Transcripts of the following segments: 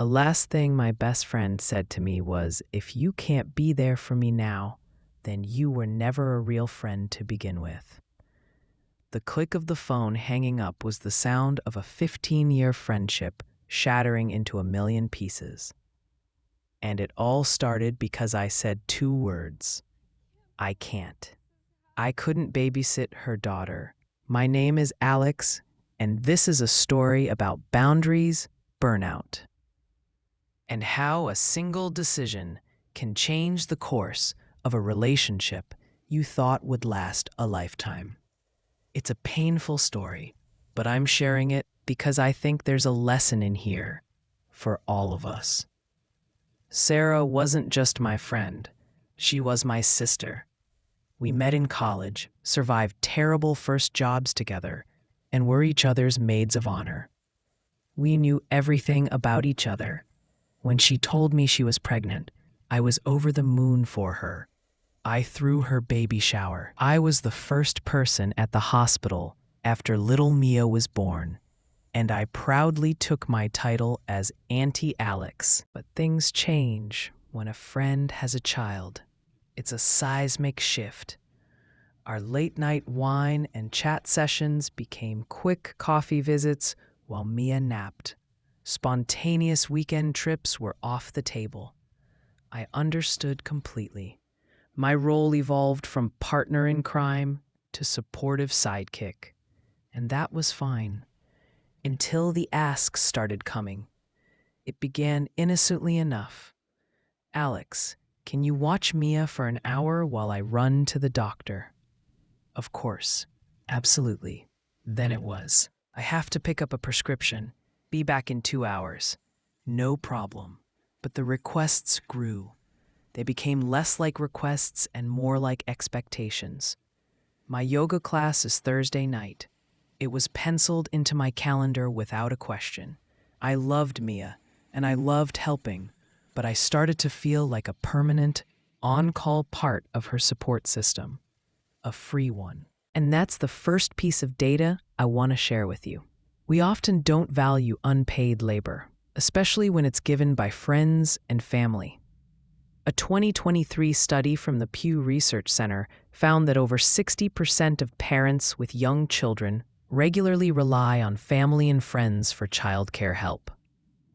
A last thing my best friend said to me was, if you can't be there for me now, then you were never a real friend to begin with. The click of the phone hanging up was the sound of a 15-year friendship shattering into a million pieces. And it all started because I said two words: I can't. I couldn't babysit her daughter. My name is Alex, and this is a story about boundaries, burnout, and how a single decision can change the course of a relationship you thought would last a lifetime. It's a painful story, but I'm sharing it because I think there's a lesson in here for all of us. Sarah wasn't just my friend, she was my sister. We met in college, survived terrible first jobs together, and were each other's maids of honor. We knew everything about each other. When she told me she was pregnant, I was over the moon for her. I threw her baby shower. I was the first person at the hospital after little Mia was born, and I proudly took my title as Auntie Alex. But things change when a friend has a child. It's a seismic shift. Our late-night wine and chat sessions became quick coffee visits while Mia napped. Spontaneous weekend trips were off the table. I understood completely. My role evolved from partner in crime to supportive sidekick, and that was fine. Until the asks started coming. It began innocently enough. Alex, can you watch Mia for an hour while I run to the doctor? Of course. Absolutely. Then it was. I have to pick up a prescription. Be back in 2 hours. No problem. But the requests grew. They became less like requests and more like expectations. My yoga class is Thursday night. It was penciled into my calendar without a question. I loved Mia, and I loved helping, but I started to feel like a permanent, on-call part of her support system. A free one. And that's the first piece of data I want to share with you. We often don't value unpaid labor, especially when it's given by friends and family. A 2023 study from the Pew Research Center found that over 60% of parents with young children regularly rely on family and friends for childcare help.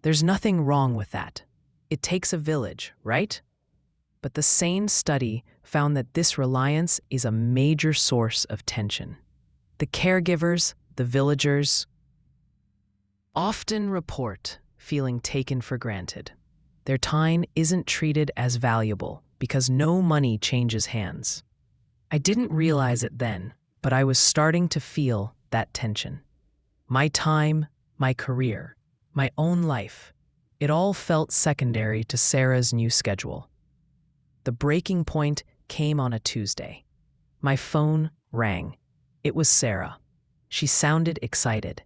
There's nothing wrong with that. It takes a village, right? But the same study found that this reliance is a major source of tension. The caregivers, the villagers, often report feeling taken for granted. Their time isn't treated as valuable because no money changes hands. I didn't realize it then, but I was starting to feel that tension. My time, my career, my own life, it all felt secondary to Sarah's new schedule. The breaking point came on a Tuesday. My phone rang. It was Sarah. She sounded excited.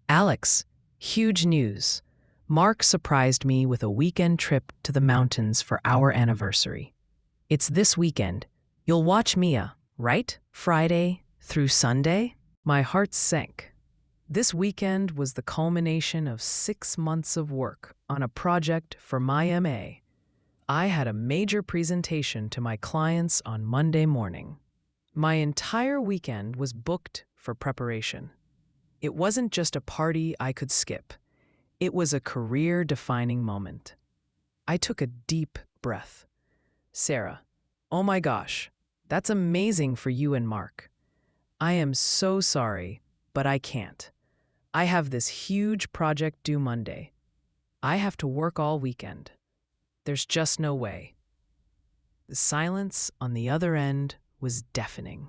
Alex, huge news. Mark surprised me with a weekend trip to the mountains for our anniversary. It's this weekend. You'll watch Mia, right? Friday through Sunday? My heart sank. This weekend was the culmination of 6 months of work on a project for my MA. I had a major presentation to my clients on Monday morning. My entire weekend was booked for preparation. It wasn't just a party I could skip. It was a career-defining moment. I took a deep breath. Sarah, oh my gosh, that's amazing for you and Mark. I am so sorry, but I can't. I have this huge project due Monday. I have to work all weekend. There's just no way. The silence on the other end was deafening.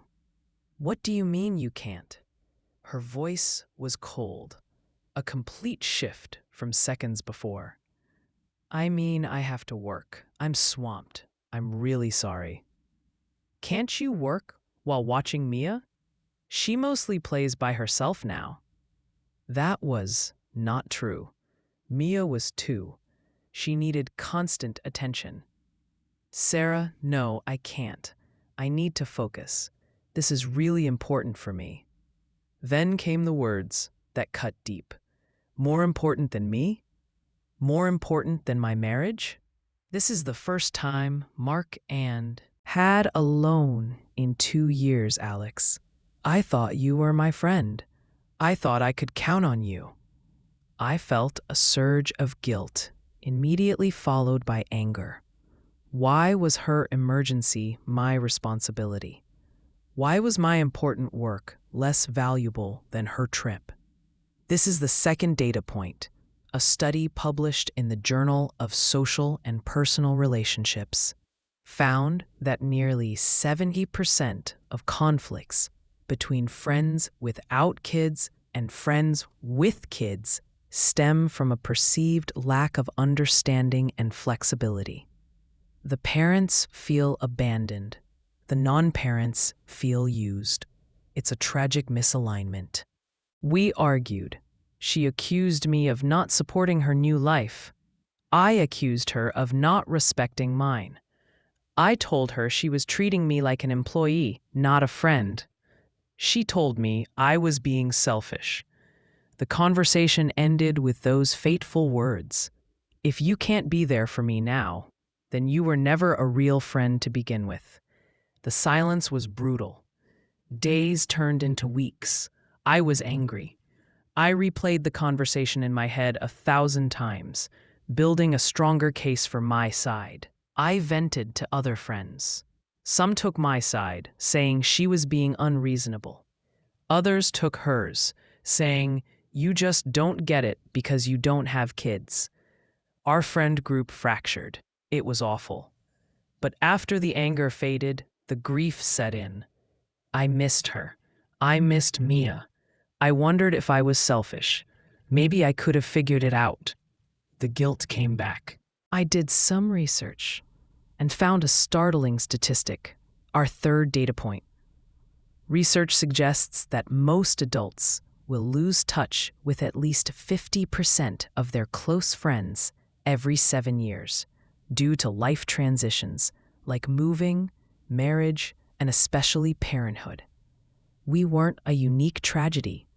What do you mean you can't? Her voice was cold, a complete shift from seconds before. I mean, I have to work. I'm swamped. I'm really sorry. Can't you work while watching Mia? She mostly plays by herself now. That was not true. Mia was 2. She needed constant attention. Sarah, no, I can't. I need to focus. This is really important for me. Then came the words that cut deep. More important than me? More important than my marriage? This is the first time Mark and had alone in 2 years, Alex. I thought you were my friend. I thought I could count on you. I felt a surge of guilt, immediately followed by anger. Why was her emergency my responsibility? Why was my important work less valuable than her trip? This is the second data point, a study published in the Journal of Social and Personal Relationships found that nearly 70% of conflicts between friends without kids and friends with kids stem from a perceived lack of understanding and flexibility. The parents feel abandoned. The non-parents feel used. It's a tragic misalignment. We argued. She accused me of not supporting her new life. I accused her of not respecting mine. I told her she was treating me like an employee, not a friend. She told me I was being selfish. The conversation ended with those fateful words. If you can't be there for me now, then you were never a real friend to begin with. The silence was brutal. Days turned into weeks. I was angry. I replayed the conversation in my head 1,000 times, building a stronger case for my side. I vented to other friends. Some took my side, saying she was being unreasonable. Others took hers, saying, "You just don't get it because you don't have kids." Our friend group fractured. It was awful. But after the anger faded, the grief set in. I missed her. I missed Mia. I wondered if I was selfish. Maybe I could have figured it out. The guilt came back. I did some research and found a startling statistic, our third data point. Research suggests that most adults will lose touch with at least 50% of their close friends every 7 years due to life transitions like moving, marriage, and especially parenthood. We weren't a unique tragedy.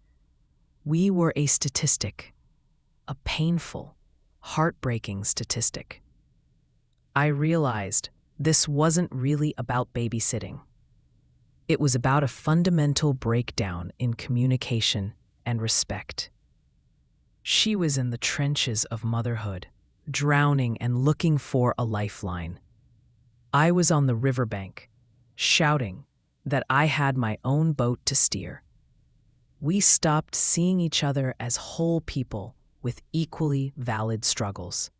We were a statistic, a painful, heartbreaking statistic. I realized this wasn't really about babysitting. It was about a fundamental breakdown in communication and respect. She was in the trenches of motherhood, drowning and looking for a lifeline. I was on the riverbank, shouting that I had my own boat to steer. We stopped seeing each other as whole people with equally valid struggles.